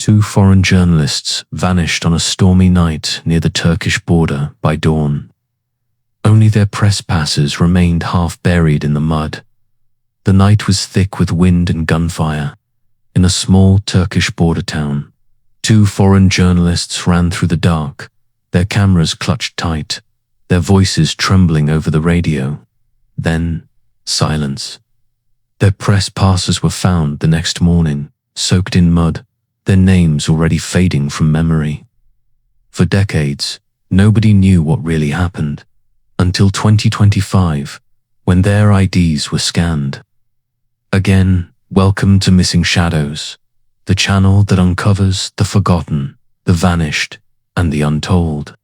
Two foreign journalists vanished on a stormy night near the Turkish border by dawn. Only their press passes remained half buried in the mud. The night was thick with wind and gunfire. In a small Turkish border town, two foreign journalists ran through the dark, their cameras clutched tight, their voices trembling over the radio. Then, silence. Their press passes were found the next morning, soaked in mud, their names already fading from memory. For decades, nobody knew what really happened, until 2025, when their IDs were scanned. Again, welcome to Missing Shadows, the channel that uncovers the forgotten, the vanished, and the untold.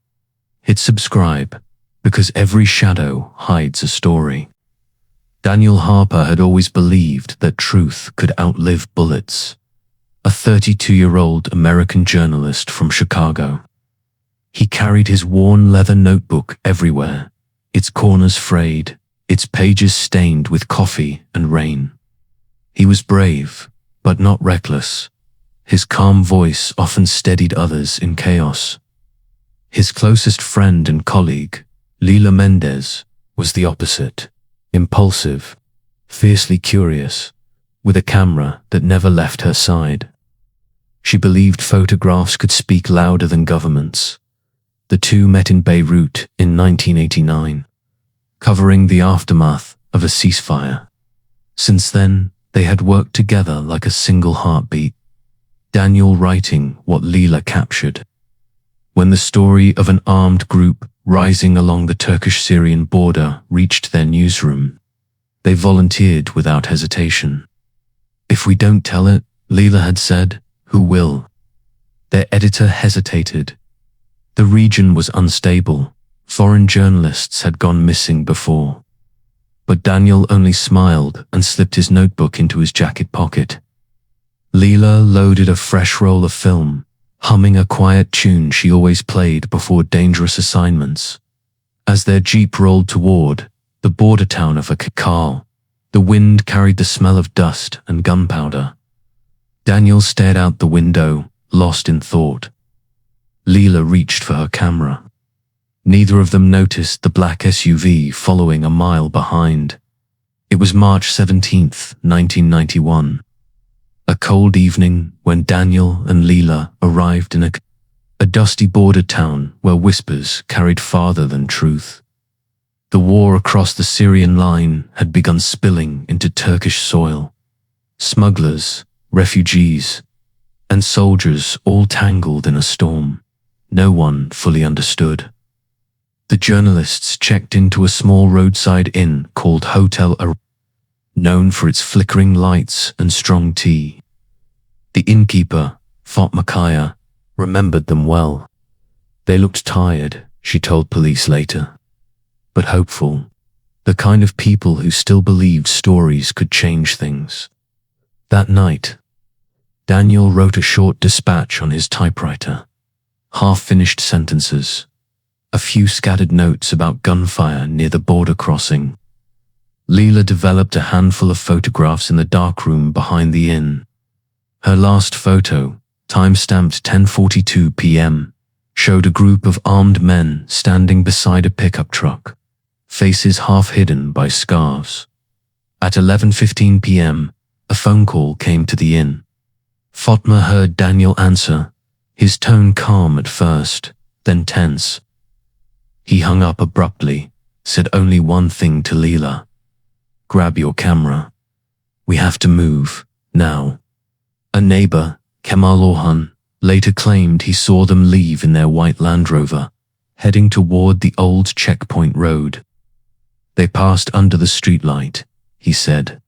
Hit subscribe, because every shadow hides a story. Daniel Harper had always believed that truth could outlive bullets. A 32-year-old American journalist from Chicago. He carried his worn leather notebook everywhere, its corners frayed, its pages stained with coffee and rain. He was brave, but not reckless. His calm voice often steadied others in chaos. His closest friend and colleague, Leila Mendez, was the opposite. Impulsive, fiercely curious, with a camera that never left her side. She believed photographs could speak louder than governments. The two met in Beirut in 1989, covering the aftermath of a ceasefire. Since then, they had worked together like a single heartbeat, Daniel writing what Leila captured. When the story of an armed group rising along the Turkish-Syrian border reached their newsroom, they volunteered without hesitation. "If we don't tell it," Leila had said, "who will?" Their editor hesitated. The region was unstable. Foreign journalists had gone missing before. But Daniel only smiled and slipped his notebook into his jacket pocket. Leila loaded a fresh roll of film, humming a quiet tune she always played before dangerous assignments. As their jeep rolled toward the border town of Akakal, the wind carried the smell of dust and gunpowder. Daniel stared out the window, lost in thought. Leila reached for her camera. Neither of them noticed the black SUV following a mile behind. It was March 17th, 1991. A cold evening when Daniel and Leila arrived in a dusty border town where whispers carried farther than truth. The war across the Syrian line had begun spilling into Turkish soil. Smugglers, refugees, and soldiers all tangled in a storm. No one fully understood. The journalists checked into a small roadside inn called Hotel Ar, known for its flickering lights and strong tea. The innkeeper, Fatma Kaya, remembered them well. They looked tired, she told police later, but hopeful, the kind of people who still believed stories could change things. That night, Daniel wrote a short dispatch on his typewriter, half-finished sentences, a few scattered notes about gunfire near the border crossing. Leila developed a handful of photographs in the darkroom behind the inn. Her last photo, time-stamped 10:42 p.m., showed a group of armed men standing beside a pickup truck, faces half hidden by scarves. At 11:15 p.m., a phone call came to the inn. Fatma heard Daniel answer, his tone calm at first, then tense. He hung up abruptly, said only one thing to Leila. "Grab your camera. We have to move, now." A neighbor, Kemal Orhan, later claimed he saw them leave in their white Land Rover, heading toward the old checkpoint road. "They passed under the streetlight," he said,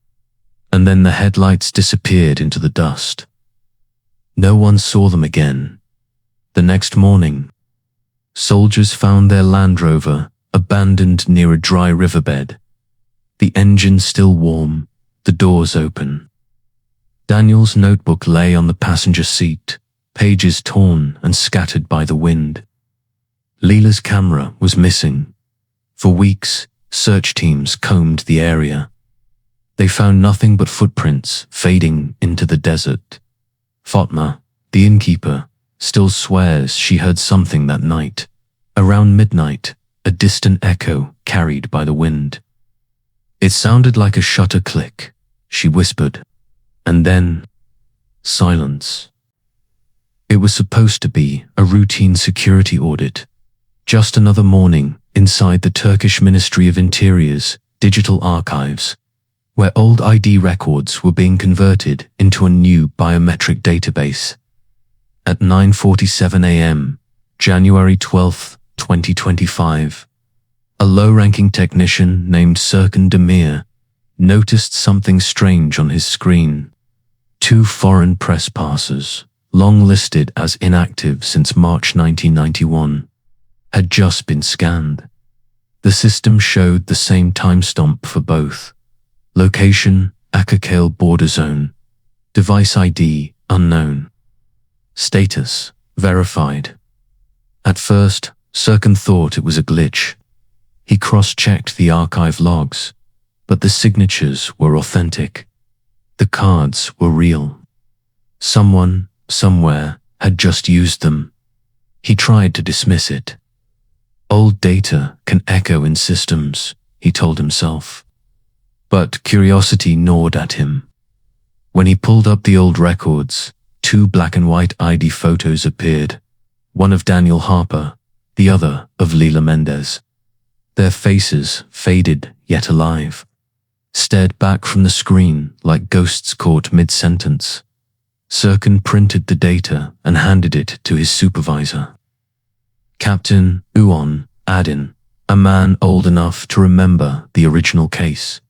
and then the headlights disappeared into the dust. No one saw them again. The next morning, soldiers found their Land Rover abandoned near a dry riverbed. The engine still warm, the doors open. Daniel's notebook lay on the passenger seat, pages torn and scattered by the wind. Leila's camera was missing. For weeks, search teams combed the area. They found nothing but footprints fading into the desert. Fatma, The innkeeper still swears she heard something that night. Around midnight, a distant echo carried by the wind. It sounded like a shutter click, she whispered. And then, silence. It was supposed to be a routine security audit. Just another morning inside the Turkish Ministry of Interior's digital archives, where old ID records were being converted into a new biometric database. At 9:47 a.m., January 12, 2025, a low-ranking technician named Serkan Demir noticed something strange on his screen. 2 foreign press passes, long listed as inactive since March 1991, had just been scanned. The system showed the same timestamp for both. Location, Akakale border zone. Device ID, unknown. Status, verified. At first, Serkan thought it was a glitch. He cross-checked the archive logs, but the signatures were authentic. The cards were real. Someone, somewhere, had just used them. He tried to dismiss it. Old data can echo in systems, he told himself. But curiosity gnawed at him. When he pulled up the old records, 2 black and white ID photos appeared, one of Daniel Harper, the other of Leila Mendez. Their faces, faded yet alive, stared back from the screen like ghosts caught mid-sentence. Serkan printed the data and handed it to his supervisor. Captain Uon Adin, a man old enough to remember the original case.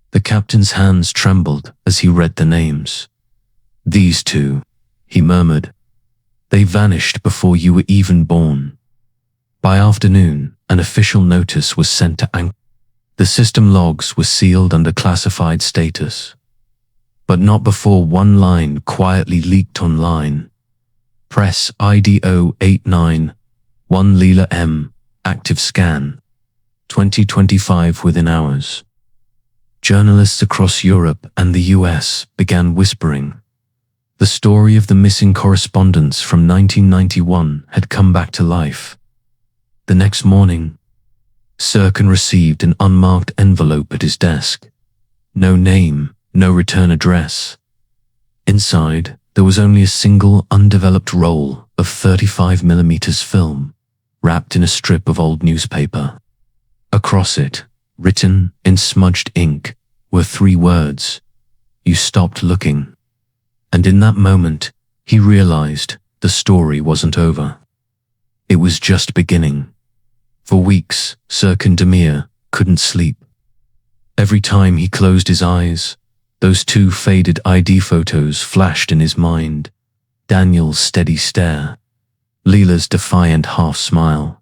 The captain's hands trembled as he read the names. "These 2, he murmured. "They vanished before you were even born." By afternoon, an official notice was sent to Ankara. The system logs were sealed under classified status. But not before one line quietly leaked online. Press ID 089, 1 Leila M, active scan. 2025 within hours. Journalists across Europe and the US began whispering. The story of the missing correspondence from 1991 had come back to life. The next morning, Serkan received an unmarked envelope at his desk. No name, no return address. Inside, there was only a single undeveloped roll of 35mm film, wrapped in a strip of old newspaper. Across it, written in smudged ink, were 3 words: "You stopped looking." And in that moment, he realized the story wasn't over. It was just beginning. For weeks, Serkan Demir couldn't sleep. Every time he closed his eyes, those 2 faded ID photos flashed in his mind. Daniel's steady stare, Leila's defiant half-smile.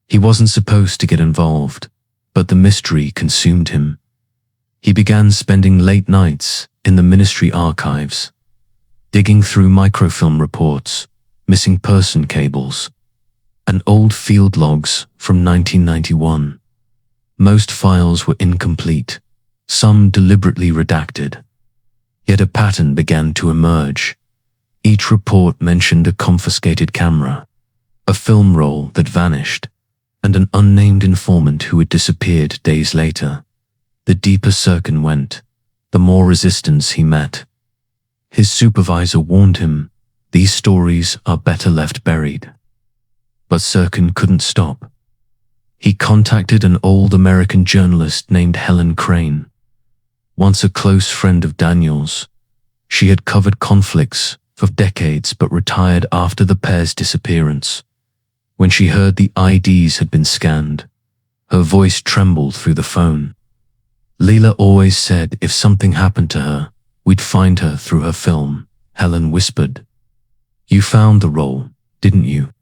He wasn't supposed to get involved, but the mystery consumed him. He began spending late nights in the ministry archives, digging through microfilm reports, missing person cables, and old field logs from 1991. Most files were incomplete, some deliberately redacted. Yet a pattern began to emerge. Each report mentioned a confiscated camera, a film roll that vanished, and an unnamed informant who had disappeared days later. The deeper Serkan went, the more resistance he met. His supervisor warned him, "These stories are better left buried." But Serkan couldn't stop. He contacted an old American journalist named Helen Crane. Once a close friend of Daniel's, she had covered conflicts for decades but retired after the pair's disappearance. When she heard the IDs had been scanned, her voice trembled through the phone. "Leila always said if something happened to her, we'd find her through her film," Helen whispered. "You found the roll, didn't you?"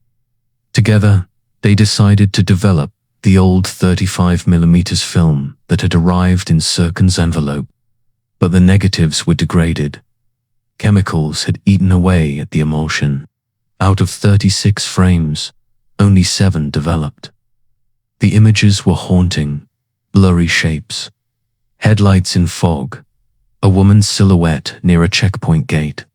Together, they decided to develop the old 35mm film that had arrived in Serkan's envelope. But the negatives were degraded. Chemicals had eaten away at the emulsion. Out of 36 frames, only 7 developed. The images were haunting, blurry shapes. Headlights in fog, a woman's silhouette near a checkpoint gate.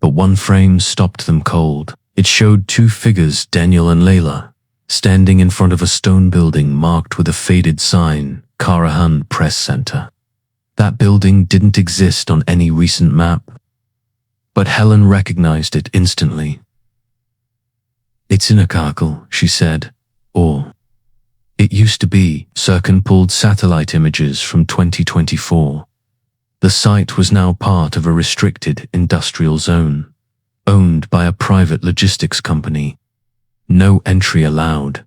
but one frame stopped them cold. It showed two figures, Daniel and Layla, standing in front of a stone building marked with a faded sign, Karahan Press Center. That building didn't exist on any recent map, but Helen recognized it instantly. "It's in Akakal," she said, or "It used to be." Serkan pulled satellite images from 2024. The site was now part of a restricted industrial zone, owned by a private logistics company. No entry allowed.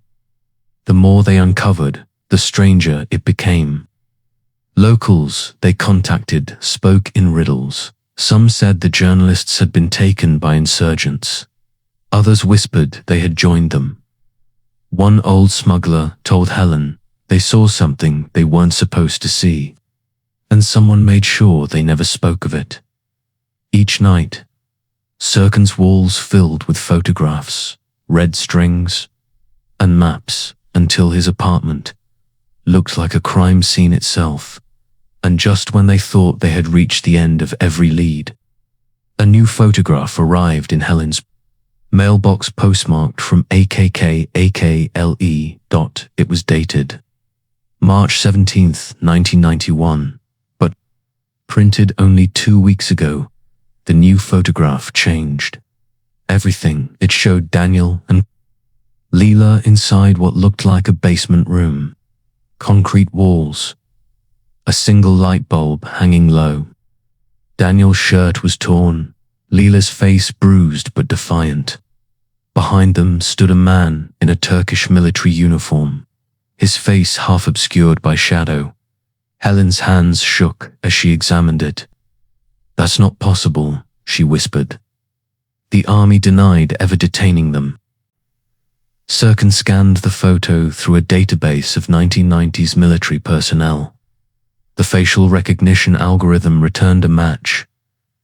The more they uncovered, the stranger it became. Locals they contacted spoke in riddles. Some said the journalists had been taken by insurgents. Others whispered they had joined them. One old smuggler told Helen they saw something they weren't supposed to see, and someone made sure they never spoke of it. Each night, Serkan's walls filled with photographs, red strings, and maps until his apartment looked like a crime scene itself. And just when they thought they had reached the end of every lead, a new photograph arrived in Helen's mailbox, postmarked from AKK AKLE. It was dated March 17th, 1991, but printed only 2 weeks ago. The new photograph changed everything. It showed Daniel and Leela inside what looked like a basement room. Concrete walls, a single light bulb hanging low. Daniel's shirt was torn, Leela's face bruised but defiant. Behind them stood a man in a Turkish military uniform, his face half obscured by shadow. Helen's hands shook as she examined it. "That's not possible," she whispered. "The army denied ever detaining them." Serkan scanned the photo through a database of 1990s military personnel. The facial recognition algorithm returned a match.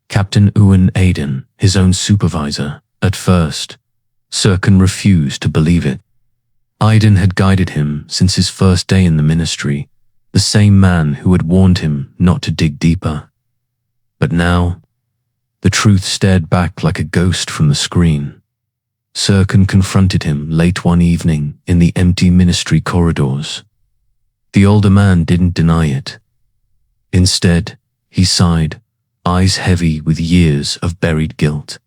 Captain Uwan Aydin, his own supervisor. At first, Serkan refused to believe it. Aydin had guided him since his first day in the ministry, the same man who had warned him not to dig deeper. But now, the truth stared back like a ghost from the screen. Serkan confronted him late one evening in the empty ministry corridors. The older man didn't deny it. Instead, he sighed, eyes heavy with years of buried guilt.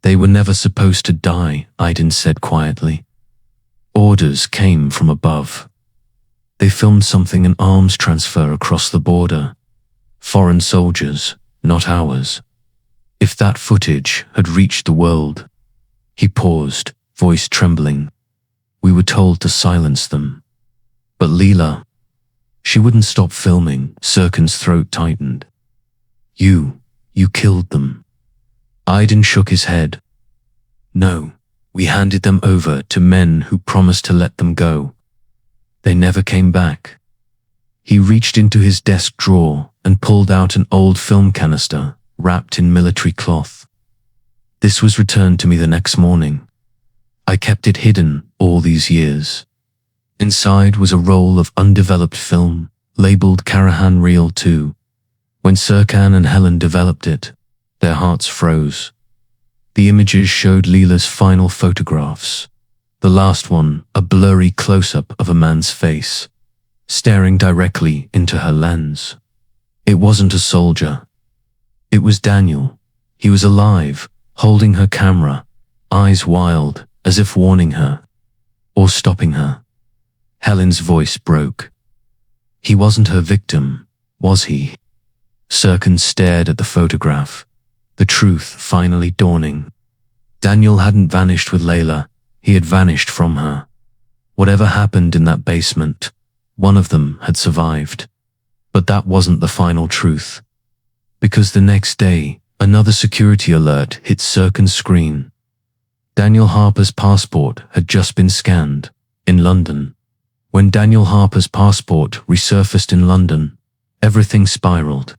"They were never supposed to die," Aydin said quietly. "Orders came from above. They filmed something, an arms transfer across the border. Foreign soldiers, not ours. If that footage had reached the world..." He paused, voice trembling. "We were told to silence them. But Leela, she wouldn't stop filming." Serkan's throat tightened. You killed them." Aydin shook his head. "No, we handed them over to men who promised to let them go. They never came back." He reached into his desk drawer and pulled out an old film canister wrapped in military cloth. "This was returned to me the next morning. I kept it hidden all these years." Inside was a roll of undeveloped film, labeled Karahan Reel 2. When Serkan and Helen developed it, their hearts froze. The images showed Leela's final photographs. The last one, a blurry close-up of a man's face, staring directly into her lens. It wasn't a soldier. It was Daniel. He was alive, holding her camera, eyes wild, as if warning her, or stopping her. Helen's voice broke. He wasn't her victim, was he? Serkan stared at the photograph, the truth finally dawning. Daniel hadn't vanished with Layla, he had vanished from her. Whatever happened in that basement, one of them had survived. But that wasn't the final truth. Because the next day, another security alert hit Serkan's screen. Daniel Harper's passport had just been scanned, in London. When Daniel Harper's passport resurfaced in London, everything spiraled.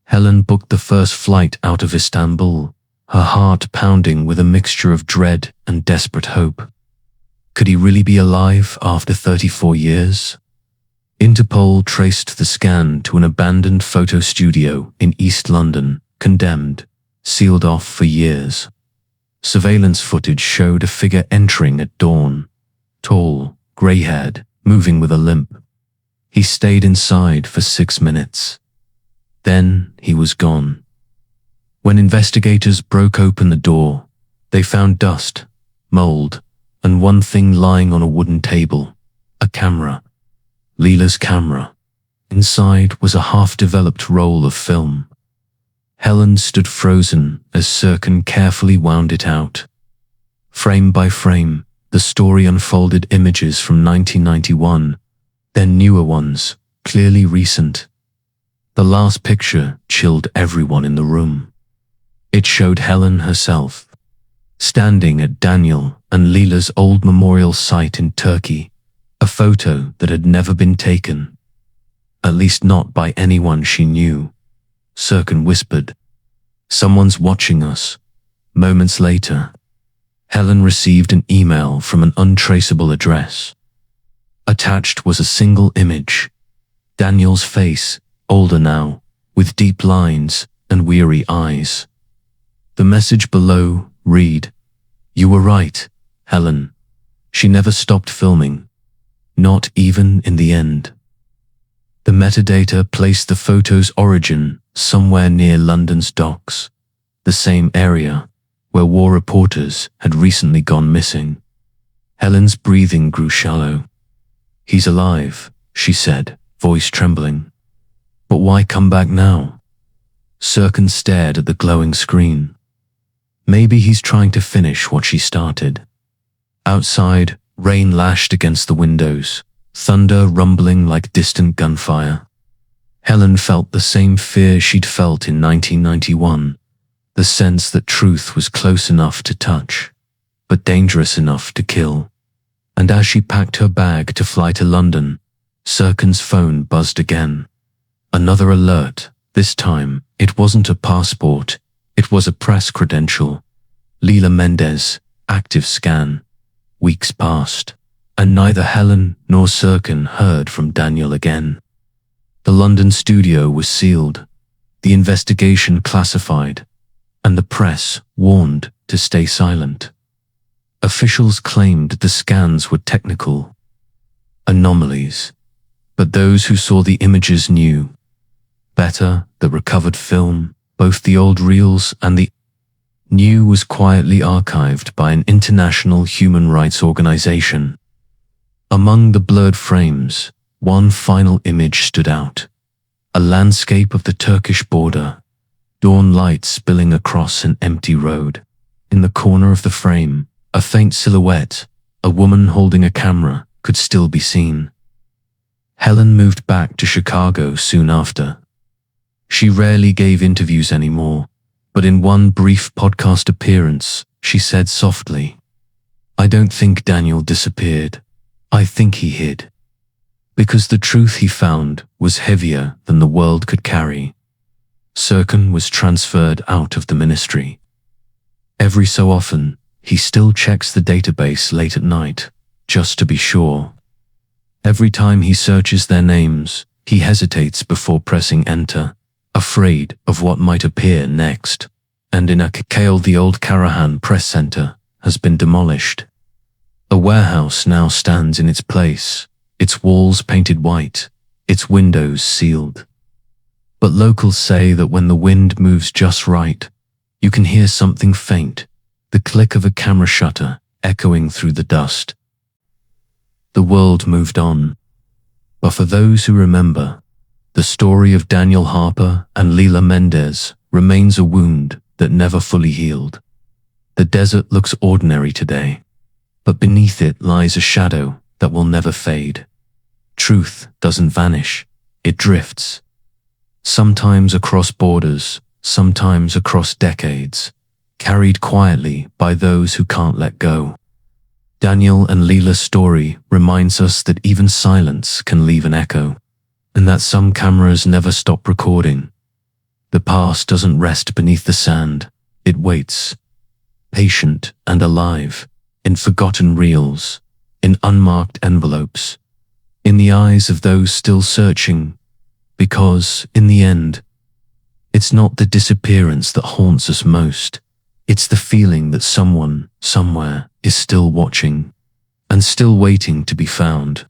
Helen booked the first flight out of Istanbul, her heart pounding with a mixture of dread and desperate hope. Could he really be alive after 34 years? Interpol traced the scan to an abandoned photo studio in East London, condemned, sealed off for years. Surveillance footage showed a figure entering at dawn, tall, grey-haired, moving with a limp. He stayed inside for 6 minutes. Then he was gone. When investigators broke open the door, they found dust, mold, and one thing lying on a wooden table, a camera. Leela's camera. Inside was a half-developed roll of film. Helen stood frozen as Serkan carefully wound it out. Frame by frame, the story unfolded images from 1991, then newer ones, clearly recent. The last picture chilled everyone in the room. It showed Helen herself, standing at Daniel and Leela's old memorial site in Turkey, a photo that had never been taken. At least not by anyone she knew. Serkan whispered, "Someone's watching us." Moments later, Helen received an email from an untraceable address. Attached was a single image. Daniel's face, older now, with deep lines and weary eyes. The message below read, "You were right, Helen. She never stopped filming. Not even in the end." The metadata placed the photo's origin somewhere near London's docks, the same area where war reporters had recently gone missing. Helen's breathing grew shallow. "He's alive," she said, voice trembling. "But why come back now?" Serkan stared at the glowing screen. Maybe he's trying to finish what she started. Outside, rain lashed against the windows, thunder rumbling like distant gunfire. Helen felt the same fear she'd felt in 1991, the sense that truth was close enough to touch, but dangerous enough to kill. And as she packed her bag to fly to London, Serkan's phone buzzed again. Another alert. This time, it wasn't a passport, it was a press credential. Leela Mendez, active scan. Weeks passed, and neither Helen nor Serkan heard from Daniel again. The London studio was sealed, the investigation classified, and the press warned to stay silent. Officials claimed the scans were technical anomalies, but those who saw the images knew better. The recovered film, both the old reels and the new, was quietly archived by an international human rights organization. Among the blurred frames, one final image stood out. A landscape of the Turkish border, dawn light spilling across an empty road. In the corner of the frame, a faint silhouette, a woman holding a camera, could still be seen. Helen moved back to Chicago soon after. She rarely gave interviews anymore, but in one brief podcast appearance, she said softly, "I don't think Daniel disappeared. I think he hid." Because the truth he found was heavier than the world could carry. Serkan was transferred out of the ministry. Every so often, he still checks the database late at night, just to be sure. Every time he searches their names, he hesitates before pressing enter, afraid of what might appear next. And in Akkail, the old Karahan press center has been demolished. A warehouse now stands in its place, its walls painted white, its windows sealed. But locals say that when the wind moves just right, you can hear something faint, the click of a camera shutter echoing through the dust. The world moved on. But for those who remember, the story of Daniel Harper and Leela Mendez remains a wound that never fully healed. The desert looks ordinary today, but beneath it lies a shadow that will never fade. Truth doesn't vanish, it drifts. Sometimes across borders, sometimes across decades, carried quietly by those who can't let go. Daniel and Leela's story reminds us that even silence can leave an echo, and that some cameras never stop recording. The past doesn't rest beneath the sand, it waits, patient and alive, in forgotten reels, in unmarked envelopes, in the eyes of those still searching, because, in the end, It's not the disappearance that haunts us most. It's the feeling that someone, somewhere, is still watching and still waiting to be found.